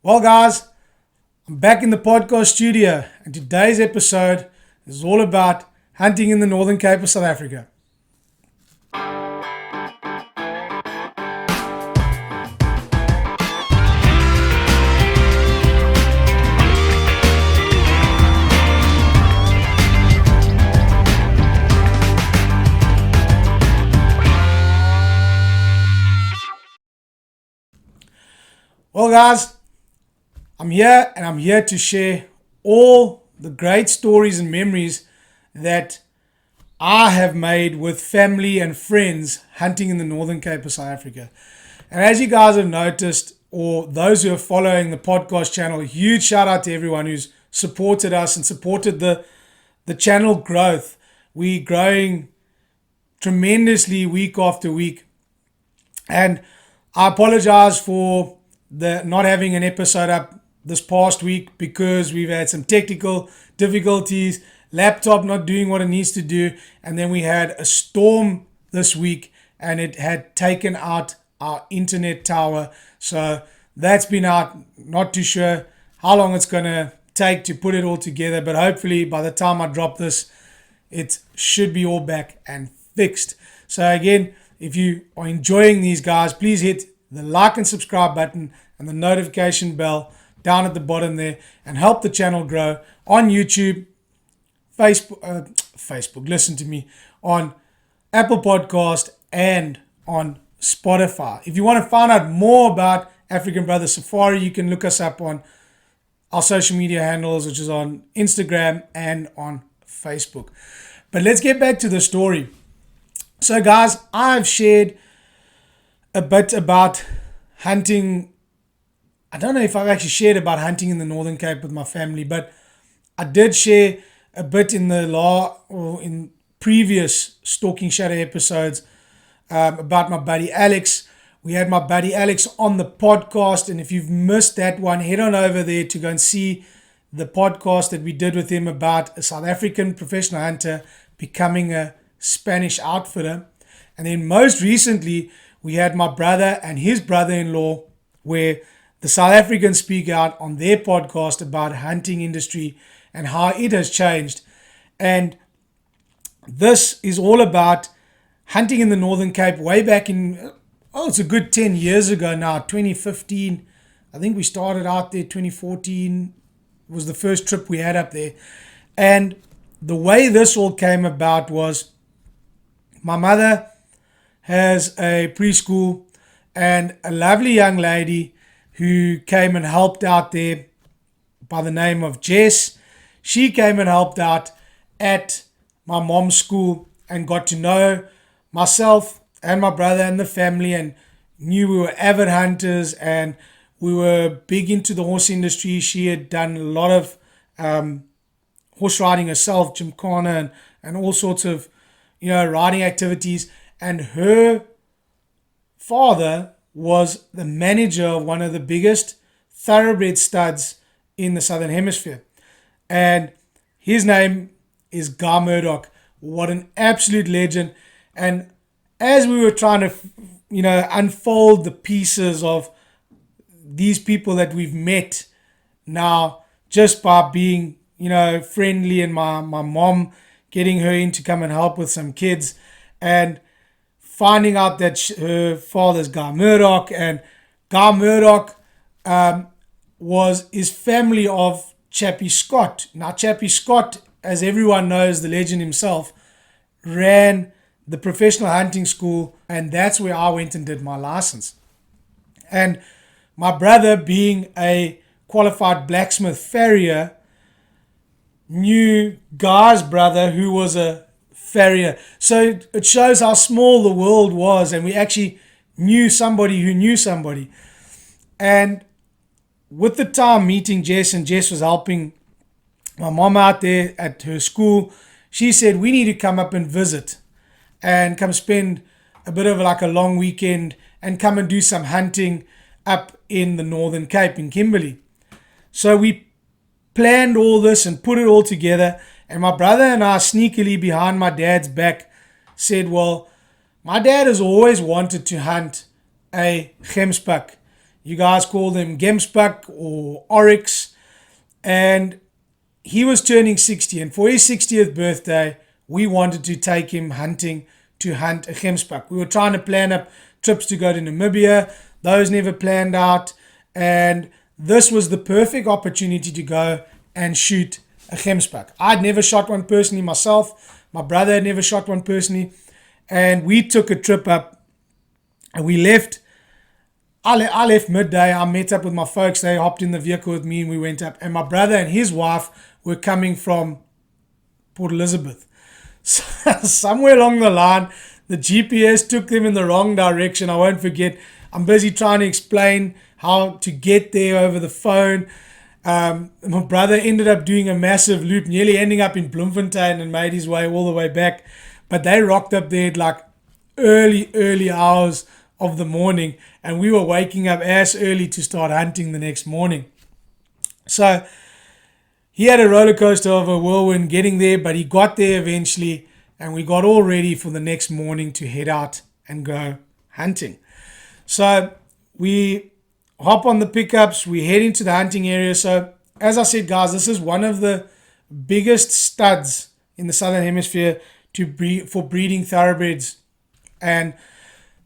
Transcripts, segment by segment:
Well, guys, I'm back in the podcast studio, and today's episode is all about hunting in the Northern Cape of South Africa. Well, guys, I'm here and I'm here to share all the great stories and memories that I have made with family and friends hunting in the Northern Cape of South Africa. And as you guys have noticed, or those who are following the podcast channel, a huge shout out to everyone who's supported us and supported the channel growth. We're growing tremendously week after week. And I apologize for the not having an episode up this past week because we've had some technical difficulties, laptop not doing what it needs to do, and then we had a storm this week and it had taken out our internet tower. So that's been out. Not too sure how long it's going to take to put it all together, but hopefully by the time I drop this, it should be all back and fixed. So again, if you are enjoying these guys, please hit the like and subscribe button and the notification bell down at the bottom there and help the channel grow on YouTube, Facebook, listen to me, on Apple Podcast and on Spotify. If you want to find out more about African Brother Safari, you can look us up on our social media handles, which is on Instagram and on Facebook. But let's get back to the story. So guys, I've shared a bit about hunting. I don't know if I've actually shared about hunting in the Northern Cape with my family, but I did share a bit in in previous Stalking Shadow episodes about my buddy Alex. We had my buddy Alex on the podcast, and if you've missed that one, head on over there to go and see the podcast that we did with him about a South African professional hunter becoming a Spanish outfitter. And then most recently, we had my brother and his brother-in-law, where the South Africans speak out on their podcast about hunting industry and how it has changed. And this is all about hunting in the Northern Cape way back in, it's a good 10 years ago now, 2015. I think we started out there, 2014 was the first trip we had up there. And the way this all came about was my mother has a preschool and a lovely young lady who came and helped out there by the name of Jess. She came and helped out at my mom's school and got to know myself and my brother and the family and knew we were avid hunters and we were big into the horse industry. She had done a lot of horse riding herself, gymkhana and all sorts of, riding activities. And her father was the manager of one of the biggest thoroughbred studs in the Southern Hemisphere. And his name is Guy Murdoch. What an absolute legend. And as we were trying to, unfold the pieces of these people that we've met now just by being, friendly, and my mom getting her in to come and help with some kids, and finding out that her father's Guy Murdoch, and Guy Murdoch is family of Chappie Scott. Now, Chappie Scott, as everyone knows, the legend himself, ran the professional hunting school, and that's where I went and did my license. And my brother, being a qualified blacksmith farrier, knew Guy's brother, who was a farrier. So it shows how small the world was, and we actually knew somebody who knew somebody. And with the time meeting Jess, and Jess was helping my mom out there at her school, she said, we need to come up and visit and come spend a bit of like a long weekend and come and do some hunting up in the Northern Cape in Kimberley. So we planned all this and put it all together, and my brother and I, sneakily behind my dad's back, said, well, my dad has always wanted to hunt a gemsbuck. You guys call them Gemsbuck or Oryx. And he was turning 60. And for his 60th birthday, we wanted to take him hunting to hunt a Gemsbuck. We were trying to plan up trips to go to Namibia. Those never planned out. And this was the perfect opportunity to go and shoot a Gemsbuck. I'd never shot one personally myself. My brother had never shot one personally. And we took a trip up and we left. I left midday. I met up with my folks. They hopped in the vehicle with me and we went up. And my brother and his wife were coming from Port Elizabeth. So somewhere along the line, the GPS took them in the wrong direction. I won't forget. I'm busy trying to explain how to get there over the phone. My brother ended up doing a massive loop, nearly ending up in Bloemfontein, and made his way all the way back. But they rocked up there at like early hours of the morning, and we were waking up as early to start hunting the next morning. So he had a roller coaster of a whirlwind getting there, but he got there eventually, and we got all ready for the next morning to head out and go hunting. So we hop on the pickups, we head into the hunting area. So as I said, guys, this is one of the biggest studs in the Southern Hemisphere for breeding thoroughbreds, and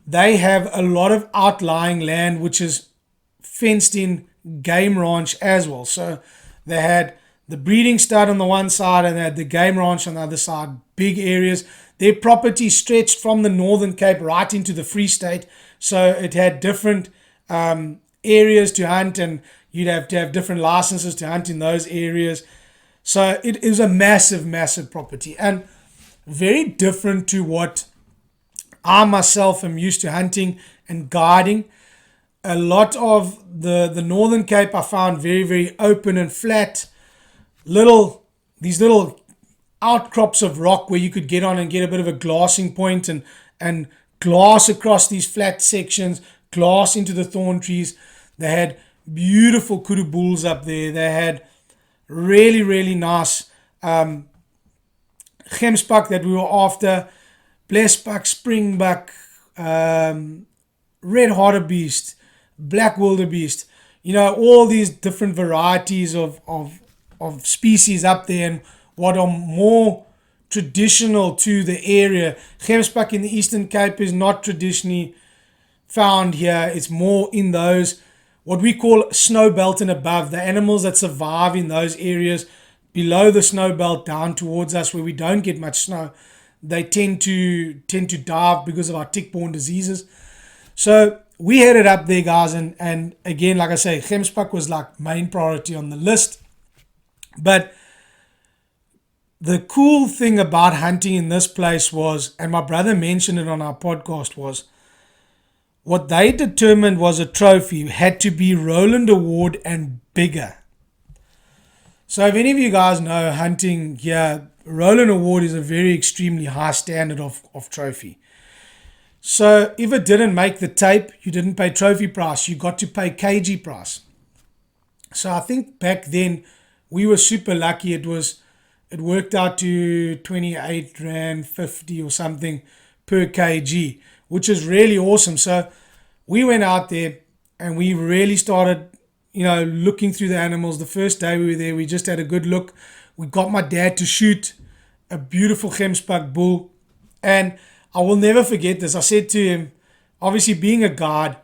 they have a lot of outlying land which is fenced in game ranch as well. So they had the breeding stud on the one side and they had the game ranch on the other side, big areas. Their property stretched from the Northern Cape right into the Free State, so it had different areas to hunt, and you'd have to have different licenses to hunt in those areas. So it is a massive property, and very different to what I myself am used to hunting and guiding. A lot of the Northern Cape I found very open and flat. These little outcrops of rock where you could get on and get a bit of a glassing point and glass across these flat sections, glass into the thorn trees. They had beautiful kudu bulls up there. They had really nice Gemsbuck that we were after, Blesbuck, Springbuck, Red Hartebeest, Black Wildebeest, all these different varieties of species up there, and what are more traditional to the area. Gemsbuck in the Eastern Cape is not traditionally found here. It's more in those, what we call snow belt and above, the animals that survive in those areas below the snow belt down towards us where we don't get much snow. They tend to die because of our tick-borne diseases. So we headed up there, guys, and again, like I say, Gemsbuck was like main priority on the list. But the cool thing about hunting in this place was, and my brother mentioned it on our podcast, was what they determined was a trophy had to be Roland Award and bigger. So if any of you guys know hunting here, Roland Award is a very extremely high standard of trophy. So if it didn't make the tape, you didn't pay trophy price, you got to pay kg price. So I think back then we were super lucky. It worked out to 28 Rand 50 or something per kg, which is really awesome. So we went out there and we really started looking through the animals. The first day we were there, we just had a good look. We got my dad to shoot a beautiful Gemsbuck bull. And I will never forget this. I said to him, obviously being a guide,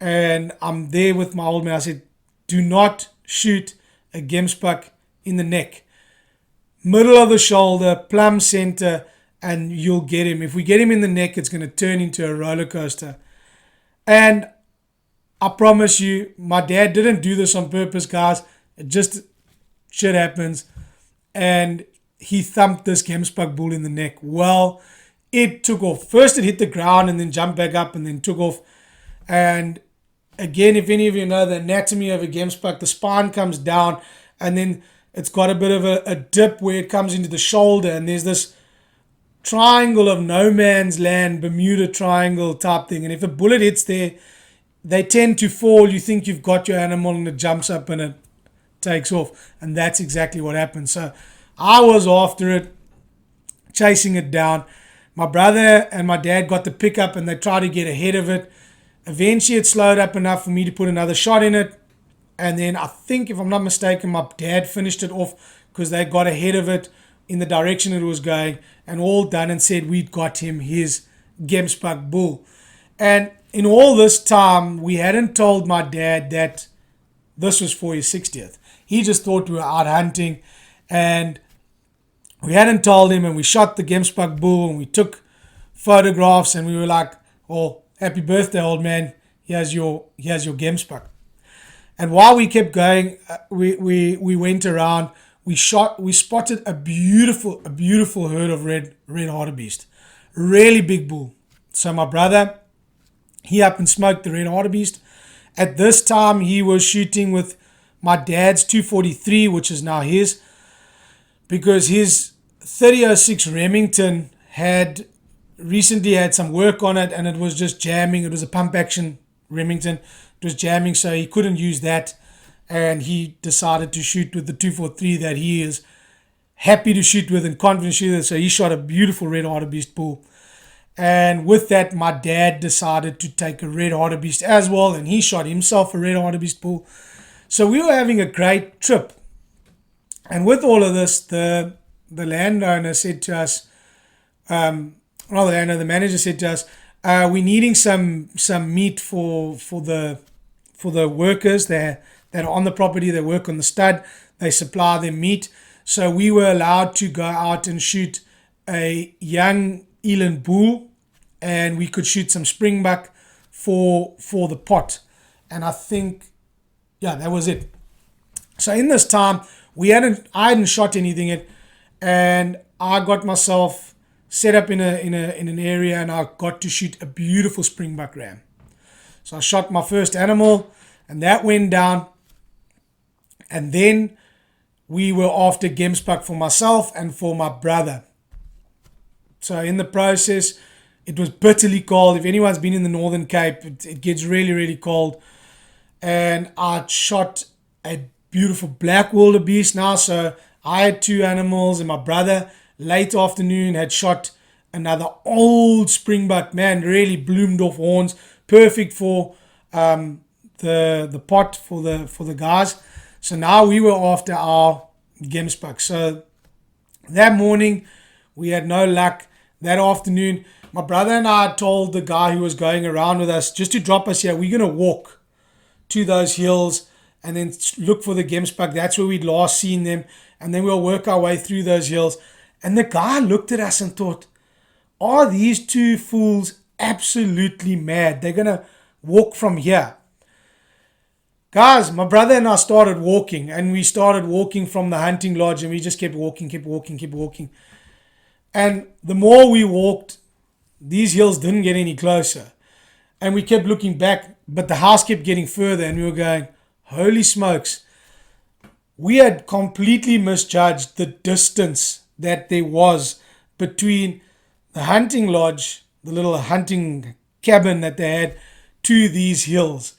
and I'm there with my old man, I said, do not shoot a Gemsbuck in the neck. Middle of the shoulder, plumb center, and you'll get him. If we get him in the neck, it's going to turn into a roller coaster. And I promise you, my dad didn't do this on purpose, guys. It just shit happens. And he thumped this Gemsbuck bull in the neck. Well, it took off. First it hit the ground and then jumped back up and then took off. And again, if any of you know the anatomy of a Gemsbuck, the spine comes down and then it's got a bit of a dip where it comes into the shoulder, and there's this triangle of no man's land, Bermuda Triangle type thing. And if a bullet hits there, they tend to fall. You think you've got your animal and it jumps up and it takes off. And that's exactly what happened. So I was after it, chasing it down. My brother and my dad got the pickup and they tried to get ahead of it. Eventually it slowed up enough for me to put another shot in it. And then I think, if I'm not mistaken, my dad finished it off because they got ahead of it in the direction it was going, and all done and said we'd got him his Gemsbuck bull. And in all this time, we hadn't told my dad that this was for his 60th. He just thought we were out hunting, and we hadn't told him, and we shot the Gemsbuck bull, and we took photographs, and we were like, "Oh, happy birthday, old man. Here's your Gemsbuck." And while we kept going, we went around. We spotted a beautiful herd of red hartebeest, really big bull. So my brother, he up and smoked the red hartebeest. At this time, he was shooting with my dad's 243, which is now his, because his 3006 Remington had recently had some work on it, and it was just jamming. It was a pump action Remington. It was jamming, so he couldn't use that, and he decided to shoot with the 243 that he is happy to shoot with and confident to shoot with. So he shot a beautiful red hartebeest bull. And with that, my dad decided to take a red hartebeest as well, and he shot himself a red hartebeest bull. So we were having a great trip. And with all of this, the landowner said to us, the manager said to us, we're needing some meat for the workers that are on the property. They work on the stud. They supply them meat. So we were allowed to go out and shoot a young eland bull, and we could shoot some springbuck for the pot. And I think, that was it. So in this time, I hadn't shot anything yet, and I got myself set up in an area, and I got to shoot a beautiful springbuck ram. So I shot my first animal, and that went down. And then we were after Gemsbuck for myself and for my brother. So in the process, it was bitterly cold. If anyone's been in the Northern Cape, it gets really, really cold. And I shot a beautiful black wildebeest now. So I had 2 animals, and my brother, late afternoon, had shot another old springbuck, man, really bloomed off horns, perfect for the pot for the guys. So now we were after our Gemsbuck. So that morning we had no luck. That afternoon, my brother and I told the guy who was going around with us just to drop us here. We're going to walk to those hills and then look for the Gemsbuck. That's where we'd last seen them. And then we'll work our way through those hills. And the guy looked at us and thought, are these 2 fools absolutely mad? They're going to walk from here. Guys, my brother and I started walking, and we started walking from the hunting lodge, and we just kept walking. And the more we walked, these hills didn't get any closer. And we kept looking back, but the house kept getting further, and we were going, holy smokes. We had completely misjudged the distance that there was between the hunting lodge, the little hunting cabin that they had, to these hills.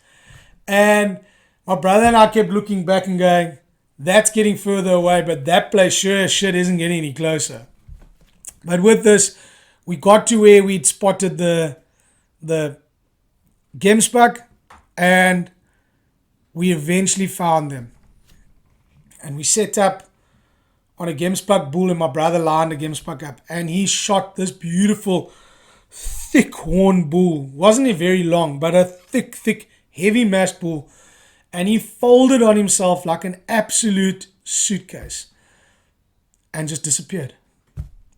And my brother and I kept looking back and going, that's getting further away, but that place sure as shit isn't getting any closer. But with this, we got to where we'd spotted the Gemsbuck, and we eventually found them. And we set up on a Gemsbuck bull, and my brother lined a Gemsbuck up, and he shot this beautiful thick horn bull. Wasn't it very long, but a thick, heavy mashed bull. And he folded on himself like an absolute suitcase and just disappeared.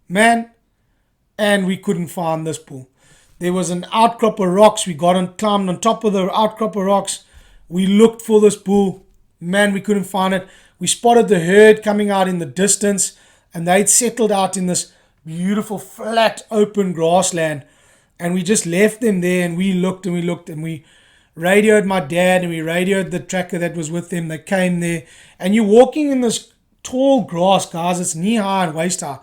Man, and we couldn't find this bull. There was an outcrop of rocks. We climbed on top of the outcrop of rocks. We looked for this bull. Man, we couldn't find it. We spotted the herd coming out in the distance, and they'd settled out in this beautiful, flat, open grassland. And we just left them there, and we looked, and we radioed my dad, and we radioed the tracker that was with them. They came there, and you're walking in this tall grass, guys. It's knee-high and waist-high.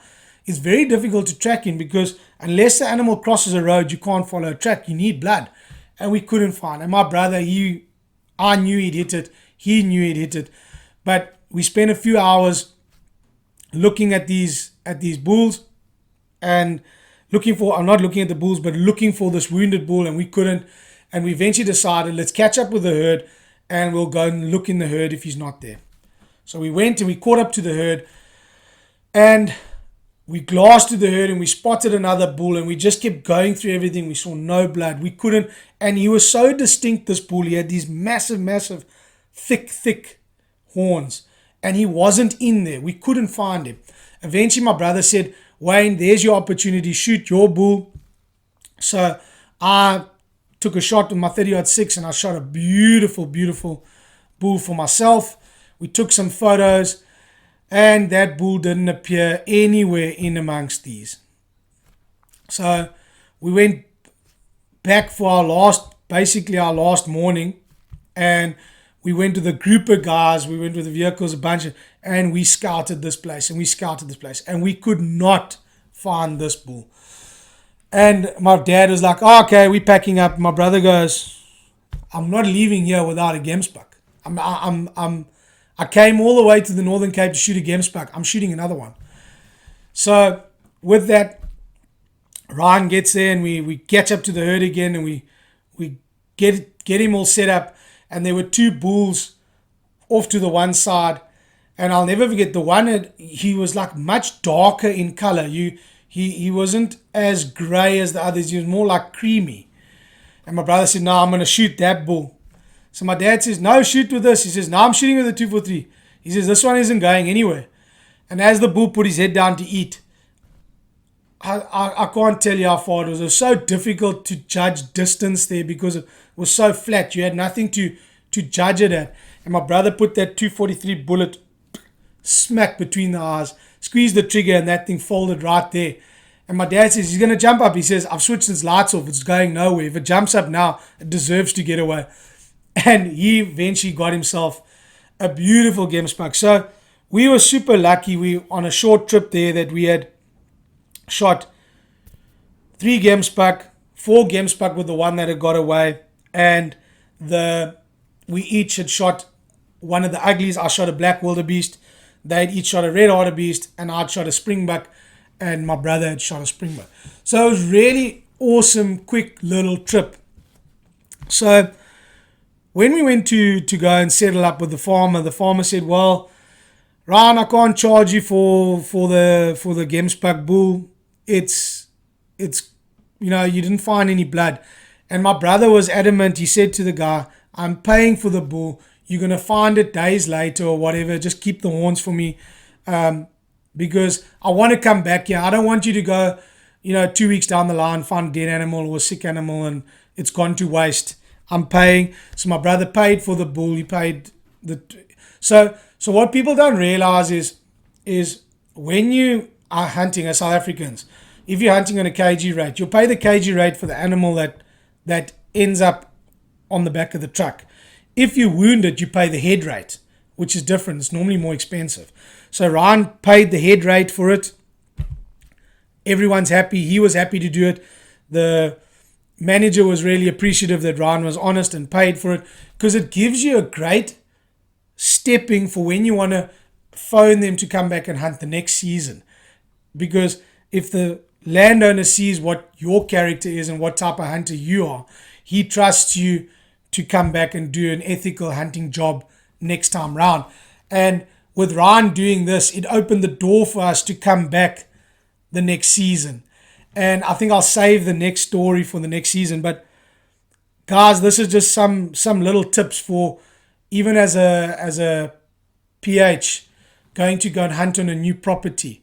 It's very difficult to track in, because unless the animal crosses a road, you can't follow a track. You need blood. And we couldn't find it. And my brother, I knew he'd hit it. He knew he'd hit it. But we spent a few hours looking at these bulls, and looking for this wounded bull, and we couldn't. And we eventually decided, let's catch up with the herd and we'll go and look in the herd if he's not there. So we went and we caught up to the herd and we glassed to the herd and we spotted another bull and we just kept going through everything. We saw no blood. We couldn't. And he was so distinct, this bull. He had these massive, massive, thick horns. And he wasn't in there. We couldn't find him. Eventually my brother said, Wayne, there's your opportunity. Shoot your bull. So I took a shot with my 30-06 and I shot a beautiful, beautiful bull for myself. We took some photos. And that bull didn't appear anywhere in amongst these. So we went back for our last morning. And we went with a group of guys. We went with the vehicles, and we scouted this place. And we could not find this bull. And my dad was like, oh, okay, we're packing up. My brother goes, I'm not leaving here without a gemsbuck. I came all the way to the Northern Cape to shoot a gemsbuck. I'm shooting another one. So with that, Ryan gets there and we catch up to the herd again and we get him all set up. And there were two bulls off to the one side. And I'll never forget the one, he was like much darker in color. He wasn't as gray as the others. He was more like creamy. And my brother said, no, I'm going to shoot that bull. So my dad says, no, shoot with this. He says, no, I'm shooting with a 243. He says, this one isn't going anywhere. And as the bull put his head down to eat, I can't tell you how far it was. It was so difficult to judge distance there because it was so flat. You had nothing to judge it at. And my brother put that 243 bullet smack between the eyes, squeezed the trigger, and that thing folded right there. And my dad says, he's going to jump up. He says, I've switched its lights off. It's going nowhere. If it jumps up now, it deserves to get away. And he eventually got himself a beautiful gemsbuck. So we were super lucky. We on a short trip there that we had shot 3 gemsbuck, 4 gemsbuck with the one that had got away. And we each had shot one of the uglies. I shot a black wildebeest. They'd each shot a red hartebeest. And I'd shot a springbuck. And my brother had shot a springbuck. So it was really awesome, quick little trip. So when we went to go and settle up with the farmer said, well, Ryan, I can't charge you for the gemsbuck bull. It's you didn't find any blood. And my brother was adamant. He said to the guy, I'm paying for the bull. You're going to find it days later or whatever. Just keep the horns for me because I want to come back here. I don't want you to go, 2 weeks down the line, find a dead animal or a sick animal and it's gone to waste. I'm paying. So my brother paid for the bull. He paid so what people don't realize is when you are hunting as South Africans, if you're hunting on a kg rate, you'll pay the kg rate for the animal that ends up on the back of the truck. If you wound it, you pay the head rate, which is different. It's normally more expensive. So Ryan paid the head rate for it. Everyone's happy. He was happy to do it. The manager was really appreciative that Ryan was honest and paid for it because it gives you a great stepping for when you want to phone them to come back and hunt the next season. Because if the landowner sees what your character is and what type of hunter you are, he trusts you to come back and do an ethical hunting job next time round. And with Ryan doing this, it opened the door for us to come back the next season. And I think I'll save the next story for the next season. But guys, this is just some little tips for even as a PH going to go and hunt on a new property.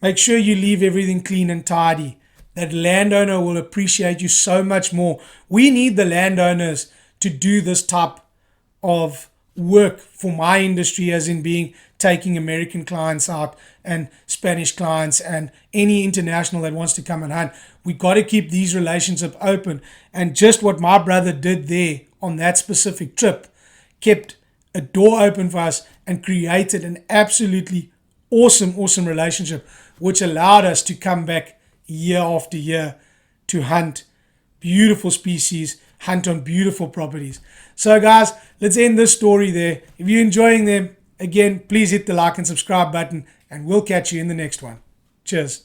Make sure you leave everything clean and tidy. That landowner will appreciate you so much more. We need the landowners to do this type of work for my industry, as in taking American clients out and Spanish clients and any international that wants to come and hunt. We got to keep these relationships open. And just what my brother did there on that specific trip kept a door open for us and created an absolutely awesome relationship, which allowed us to come back year after year to hunt beautiful species, hunt on beautiful properties. So guys, let's end this story there. If you're enjoying them, again, please hit the like and subscribe button and we'll catch you in the next one. Cheers.